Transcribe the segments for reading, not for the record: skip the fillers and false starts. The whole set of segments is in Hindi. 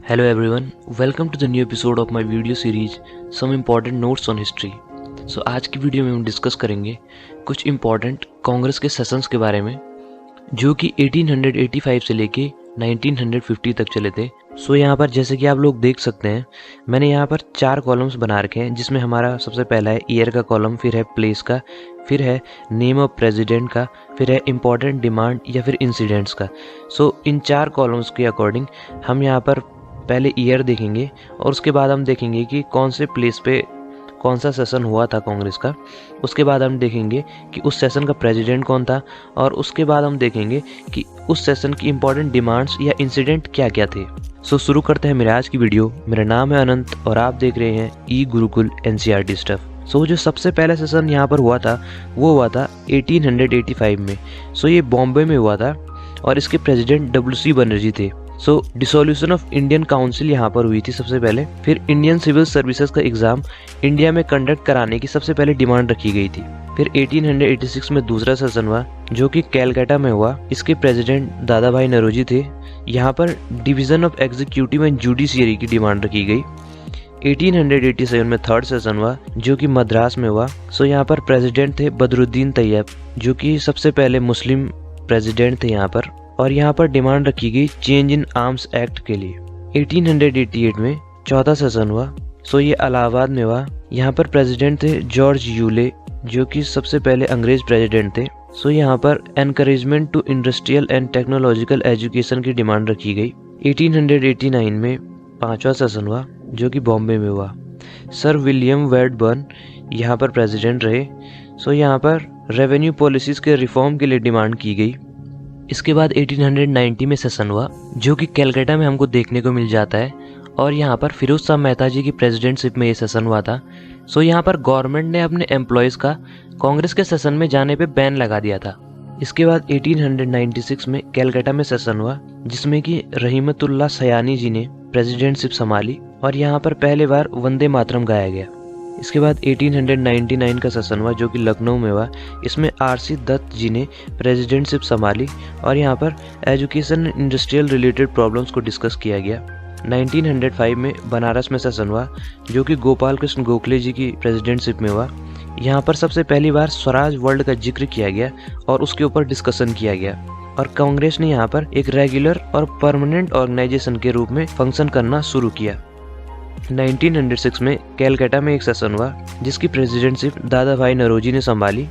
Hello everyone, welcome to the new episode of my video series Some Important Notes on History. So आज की वीडियो में हम डिस्कस करेंगे कुछ इम्पॉर्टेंट कांग्रेस के सेशंस के बारे में जो कि 1885 से लेके 1950 तक चले थे। सो यहाँ पर जैसे कि आप लोग देख सकते हैं, मैंने यहाँ पर 4 कॉलम्स बना रखे हैं, जिसमें हमारा सबसे पहला है ईयर का कॉलम, फिर है प्लेस का, फिर है नेम ऑफ प्रेसिडेंट का, फिर है इम्पॉर्टेंट डिमांड या फिर इंसिडेंट्स का। सो इन 4 कॉलम्स के अकॉर्डिंग हम यहाँ पर पहले ईयर देखेंगे और उसके बाद हम देखेंगे कि कौन से प्लेस पे कौन सा सेशन हुआ था कांग्रेस का। उसके बाद हम देखेंगे कि उस सेशन का प्रेसिडेंट कौन था और उसके बाद हम देखेंगे कि उस सेशन की इम्पोर्टेंट डिमांड्स या इंसिडेंट क्या क्या थे। सो शुरू करते हैं मेरे आज की वीडियो। मेरा नाम है अनंत और आप देख रहे हैं ई गुरुकुल एनसीईआरटी स्टफ। सो जो सबसे पहला सेशन यहाँ पर हुआ था वो हुआ था 1885 में। सो ये बॉम्बे में हुआ था और इसके प्रेसिडेंट WC बनर्जी थे। सो डिसोल्यूशन ऑफ इंडियन काउंसिल यहाँ पर हुई थी सबसे पहले। फिर इंडियन सिविल सर्विसेज का एग्जाम इंडिया में कंडक्ट कराने की सबसे पहले डिमांड रखी गई थी। फिर 1886 में दूसरा सेशन हुआ जो कि कैलकाटा में हुआ। इसके प्रेसिडेंट दादा भाई नौरोजी थे। यहाँ पर division of executive and judiciary की डिमांड रखी गई। 1887 में थर्ड सेशन हुआ जो कि मद्रास में हुआ। सो यहाँ पर प्रेसिडेंट थे बदरुद्दीन तैयब, जो कि सबसे पहले मुस्लिम प्रेसिडेंट थे यहाँ पर। और यहाँ पर डिमांड रखी गई चेंज इन आर्म्स एक्ट के लिए। 1888 में चौथा सेशन हुआ। सो ये इलाहाबाद में हुआ। यहाँ पर प्रेसिडेंट थे जॉर्ज यूले, जो कि सबसे पहले अंग्रेज प्रेसिडेंट थे। सो यहाँ पर encouragement to industrial and technological education की डिमांड रखी गई। 1889 में पांचवा सेशन हुआ जो कि बॉम्बे में हुआ। सर विलियम वेडबर्न यहाँ पर प्रेसिडेंट रहे। सो यहाँ पर रेवेन्यू पॉलिसीज के रिफॉर्म के लिए डिमांड की गई। इसके बाद 1890 में सेशन हुआ जो कि कैलकाटा में हमको देखने को मिल जाता है और यहाँ पर फिरोज शाह मेहता जी की प्रेसिडेंटशिप में ये सेशन हुआ था। सो यहाँ पर गवर्नमेंट ने अपने एम्प्लॉयज़ का कांग्रेस के सेशन में जाने पे बैन लगा दिया था। इसके बाद 1896 में कैलकाटा में सेशन हुआ जिसमें कि रहीमतुल्लाह सयानी जी ने प्रेसिडेंटशिप संभाली और यहाँ पर पहले बार वंदे मातरम गाया गया। इसके बाद 1899 का सेशन हुआ जो कि लखनऊ में हुआ। इसमें RC दत्त जी ने प्रेसिडेंटशिप संभाली और यहाँ पर एजुकेशन इंडस्ट्रियल रिलेटेड प्रॉब्लम्स को डिस्कस किया गया। 1905 में बनारस में सेशन हुआ जो कि गोपाल कृष्ण गोखले जी की प्रेसिडेंटशिप में हुआ। यहाँ पर सबसे पहली बार स्वराज वर्ल्ड का जिक्र किया गया और उसके ऊपर डिस्कशन किया गया और कांग्रेस ने यहाँ पर एक रेगुलर और परमानेंट ऑर्गेनाइजेशन के रूप में फंक्शन करना शुरू किया। 1906 में कैलकाटा में एक सेशन हुआ जिसकी प्रेसिडेंटशिप दादा भाई नौरोजी ने संभाली।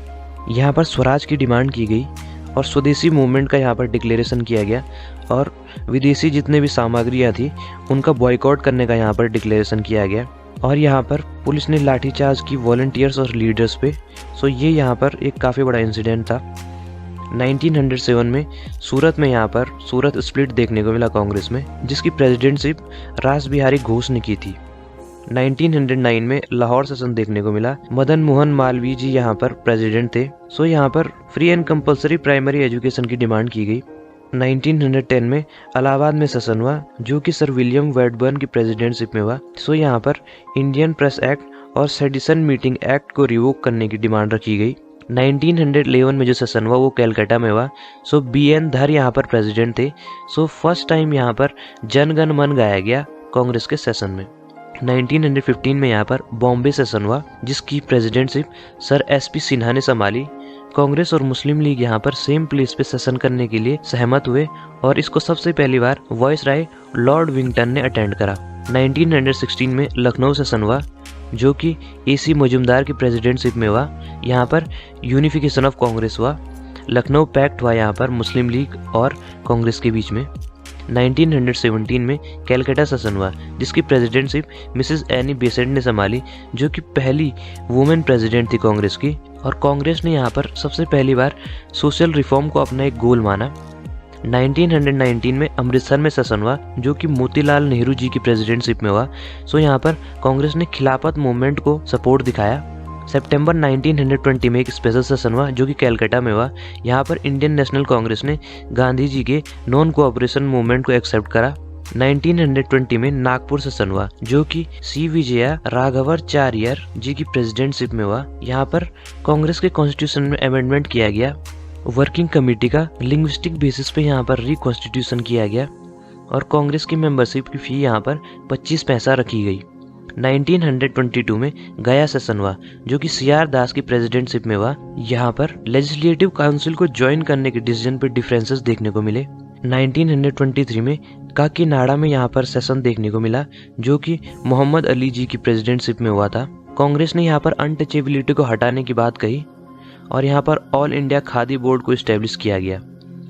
यहाँ पर स्वराज की डिमांड की गई और स्वदेशी मूवमेंट का यहाँ पर डिक्लेरेशन किया गया और विदेशी जितने भी सामग्रियाँ थी उनका बॉयकॉट करने का यहाँ पर डिक्लेरेशन किया गया। और यहाँ पर पुलिस ने लाठीचार्ज की वॉलंटियर्स और लीडर्स पे। सो ये यहाँ पर एक काफ़ी बड़ा इंसिडेंट था। 1907 में सूरत में यहाँ पर सूरत स्प्लिट देखने को मिला कांग्रेस में, जिसकी प्रेसिडेंटशिप रास बिहारी घोष ने की थी। 1909 में लाहौर सेशन देखने को मिला। मदन मोहन मालवीय जी यहाँ पर प्रेसिडेंट थे। सो यहाँ पर free and compulsory primary education की डिमांड की गई। 1910 में इलाहाबाद में सेशन हुआ जो कि सर विलियम वेडबर्न की प्रेसिडेंटशिप में हुआ। सो यहाँ पर इंडियन प्रेस एक्ट और सेडिशन मीटिंग एक्ट को रिवोक करने की डिमांड रखी गई। 1911 में जो सेशन हुआ वो कैलकाटा में हुआ। सो BN धर यहाँ पर प्रेसिडेंट थे। सो फर्स्ट टाइम यहाँ पर जन गण मन गाया गया कांग्रेस के सेशन में। 1915 में यहाँ पर बॉम्बे सेशन हुआ जिसकी प्रेसिडेंटशिप सर SP सिन्हा ने संभाली। कांग्रेस और मुस्लिम लीग यहाँ पर सेम प्लेस पे सेशन करने के लिए सहमत हुए और इसको सबसे पहली बार वाइसराय लॉर्ड विंगटन ने अटेंड करा। 1916 में लखनऊ सेशन हुआ जो कि AC मजुमदार की प्रेसिडेंटशिप में हुआ। यहाँ पर यूनिफिकेशन ऑफ कांग्रेस हुआ। लखनऊ पैक्ट हुआ यहाँ पर मुस्लिम लीग और कांग्रेस के बीच में। 1917 में कैलकाटा सेशन हुआ जिसकी प्रेसिडेंटशिप मिसेस एनी बेसेंट ने संभाली, जो कि पहली वुमेन प्रेसिडेंट थी कांग्रेस की। और कांग्रेस ने यहाँ पर सबसे पहली बार सोशल रिफॉर्म को अपना एक गोल माना। 1919 में अमृतसर में सेशन हुआ जो कि मोतीलाल नेहरू जी की प्रेसिडेंटशिप में हुआ। सो यहाँ पर कांग्रेस ने खिलाफत मूवमेंट को सपोर्ट दिखाया। सितंबर 1920 में एक स्पेशल सेशन हुआ जो कि कैलकाटा में हुआ। यहाँ पर इंडियन नेशनल कांग्रेस ने गांधी जी के नॉन कोऑपरेशन मूवमेंट को एक्सेप्ट करा। 1920 में नागपुर सेशन हुआ जो कि C विजया राघवाचार्य जी की प्रेसिडेंटशिप में हुआ। यहाँ पर कांग्रेस के कॉन्स्टिट्यूशन में अमेंडमेंट किया गया। वर्किंग कमेटी का लिंग्विस्टिक बेसिस पे यहाँ पर रिकॉन्स्टिट्यूशन किया गया। और कांग्रेस की मेंबरशिप की फ़ी यहाँ पर 25 पैसा रखी गई। 1922 में गया सेशन हुआ जो कि CR दास की प्रेसिडेंटशिप में हुआ। यहाँ पर लेजिस्लेटिव काउंसिल को ज्वाइन करने के डिसीजन पर डिफरेंसेस देखने को मिले। 1923 में काकीनाडा में यहाँ पर सेशन देखने को मिला जो कि मोहम्मद अली जी की प्रेसिडेंटशिप में हुआ था। कांग्रेस ने यहाँ पर अनटचेबिलिटी को हटाने की बात कही और यहाँ पर ऑल इंडिया खादी बोर्ड को इस्टेब्लिश किया गया।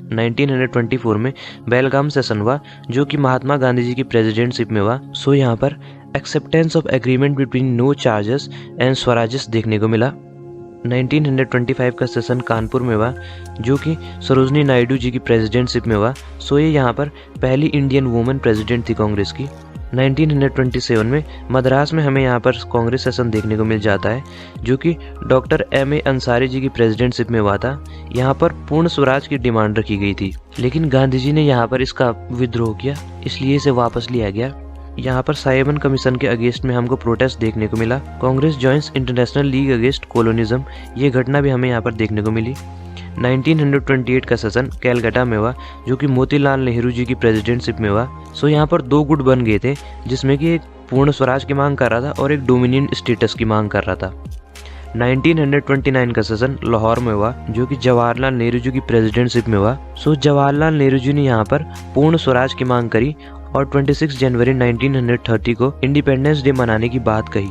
1924 में बेलगाम सेशन हुआ जो कि महात्मा गांधी जी की प्रेसिडेंटशिप में हुआ। सो यहाँ पर acceptance of agreement between no changers and Swarajists देखने को मिला। 1925 का सेशन कानपुर में हुआ जो कि सरोजनी नायडू जी की प्रेसिडेंटशिप में हुआ। सो ये यहाँ पर पहली इंडियन वुमेन प्रेसिडेंट थी कांग्रेस की। 1927 में मद्रास में हमें यहाँ पर कांग्रेस सेशन देखने को मिल जाता है जो कि डॉक्टर M.A. अंसारी जी की प्रेसिडेंटशिप में हुआ था। यहाँ पर पूर्ण स्वराज की डिमांड रखी गई थी, लेकिन गांधी जी ने यहाँ पर इसका विद्रोह किया, इसलिए इसे वापस लिया गया। यहाँ पर साइमन कमीशन के अगेंस्ट में हमको प्रोटेस्ट देखने को मिला। Congress joins international league against colonialism, ये घटना भी हमें यहाँ पर देखने को मिली। 1928 का सेशन कैलकाटा में हुआ जो कि मोतीलाल नेहरू जी की प्रेसिडेंटशिप में हुआ। सो यहाँ पर दो गुट बन गए थे जिसमें कि एक पूर्ण स्वराज की मांग कर रहा था और एक डोमिनियन स्टेटस की मांग कर रहा था। 1929 का सेशन लाहौर में हुआ जो कि जवाहरलाल नेहरू जी की प्रेसिडेंटशिप में हुआ। सो जवाहरलाल नेहरू जी ने यहाँ पर पूर्ण स्वराज की मांग करी और 26 जनवरी 1930 को इंडिपेंडेंस डे मनाने की बात कही।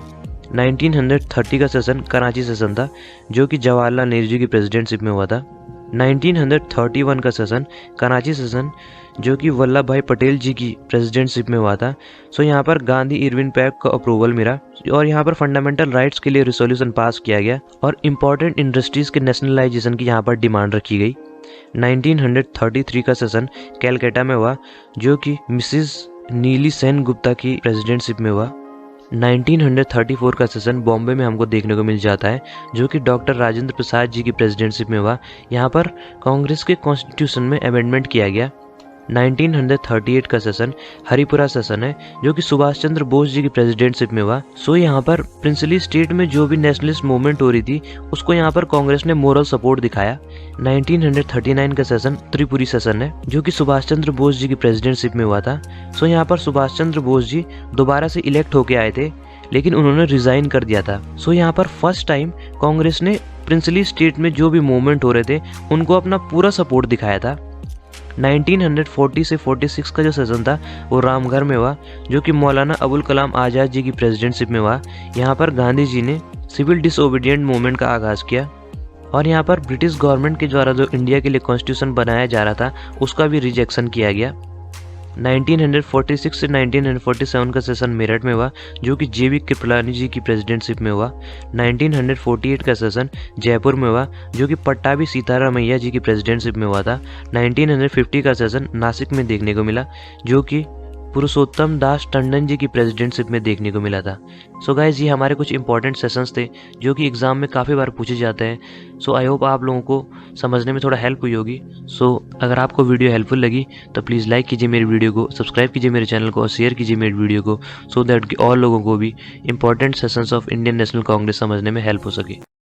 1930 का सेशन कराची सेशन था जो कि जवाहरलाल नेहरू जी की प्रेसिडेंटशिप में हुआ था। 1931 का सेशन कराची सेशन जो कि वल्लभ भाई पटेल जी की प्रेसिडेंटशिप में हुआ था। सो यहाँ पर गांधी इरविन पैक्ट को अप्रूवल मिला और यहाँ पर फंडामेंटल राइट्स के लिए रिसोल्यूशन पास किया गया और इम्पोर्टेंट इंडस्ट्रीज के नेशनलाइजेशन की यहाँ पर डिमांड रखी गई। 1933 का सेशन कैलकाटा में हुआ जो कि मिसिस नीली सेन गुप्ता की प्रेसिडेंटशिप में हुआ। 1934 का सेशन बॉम्बे में हमको देखने को मिल जाता है जो कि डॉक्टर राजेंद्र प्रसाद जी की प्रेसिडेंटशिप में हुआ। यहाँ पर कांग्रेस के कॉन्स्टिट्यूशन में अमेंडमेंट किया गया। 1938 का सेशन हरिपुरा सेशन है जो कि सुभाष चंद्र बोस जी की प्रेसिडेंटशिप में हुआ। सो यहाँ पर प्रिंसली स्टेट में जो भी नेशनलिस्ट मूवमेंट हो रही थी उसको यहाँ पर कांग्रेस ने मोरल सपोर्ट दिखाया। 1939 का सेशन त्रिपुरी सेशन है जो कि सुभाष चंद्र बोस जी की प्रेसिडेंटशिप में हुआ था। सो यहाँ पर सुभाष चंद्र बोस जी दोबारा से इलेक्ट होके आए थे लेकिन उन्होंने रिजाइन कर दिया था। सो यहाँ पर फर्स्ट टाइम कांग्रेस ने प्रिंसली स्टेट में जो भी मूवमेंट हो रहे थे उनको अपना पूरा सपोर्ट दिखाया था। 1940 से 46 का जो सेशन था वो रामगढ़ में हुआ जो कि मौलाना अबुल कलाम आज़ाद जी की प्रेसिडेंटशिप में हुआ। यहाँ पर गांधी जी ने सिविल डिसओबीडिएंट मूवमेंट का आगाज़ किया और यहाँ पर ब्रिटिश गवर्नमेंट के द्वारा जो इंडिया के लिए कॉन्स्टिट्यूशन बनाया जा रहा था उसका भी रिजेक्शन किया गया। 1946 से 1947 का सेशन मेरठ में हुआ जो कि JB कृपलानी जी की प्रेसिडेंटशिप में हुआ। 1948 का सेशन जयपुर में हुआ जो कि पट्टाभी सीतारामैया जी की प्रेसिडेंटशिप में हुआ था। 1950 का सेशन नासिक में देखने को मिला जो कि पुरुषोत्तम दास टंडन जी की प्रेसिडेंटशिप में देखने को मिला था। सो गाइज, ये हमारे कुछ इंपॉर्टेंट सेशंस थे जो कि एग्जाम में काफ़ी बार पूछे जाते हैं। सो आई होप आप लोगों को समझने में थोड़ा हेल्प हुई होगी। सो अगर आपको वीडियो हेल्पफुल लगी तो प्लीज़ लाइक कीजिए मेरी वीडियो को, सब्सक्राइब कीजिए मेरे चैनल को और शेयर कीजिए मेरी वीडियो को सो दैट कि और लोगों को भी important sessions of Indian national Congress समझने में हेल्प हो सके।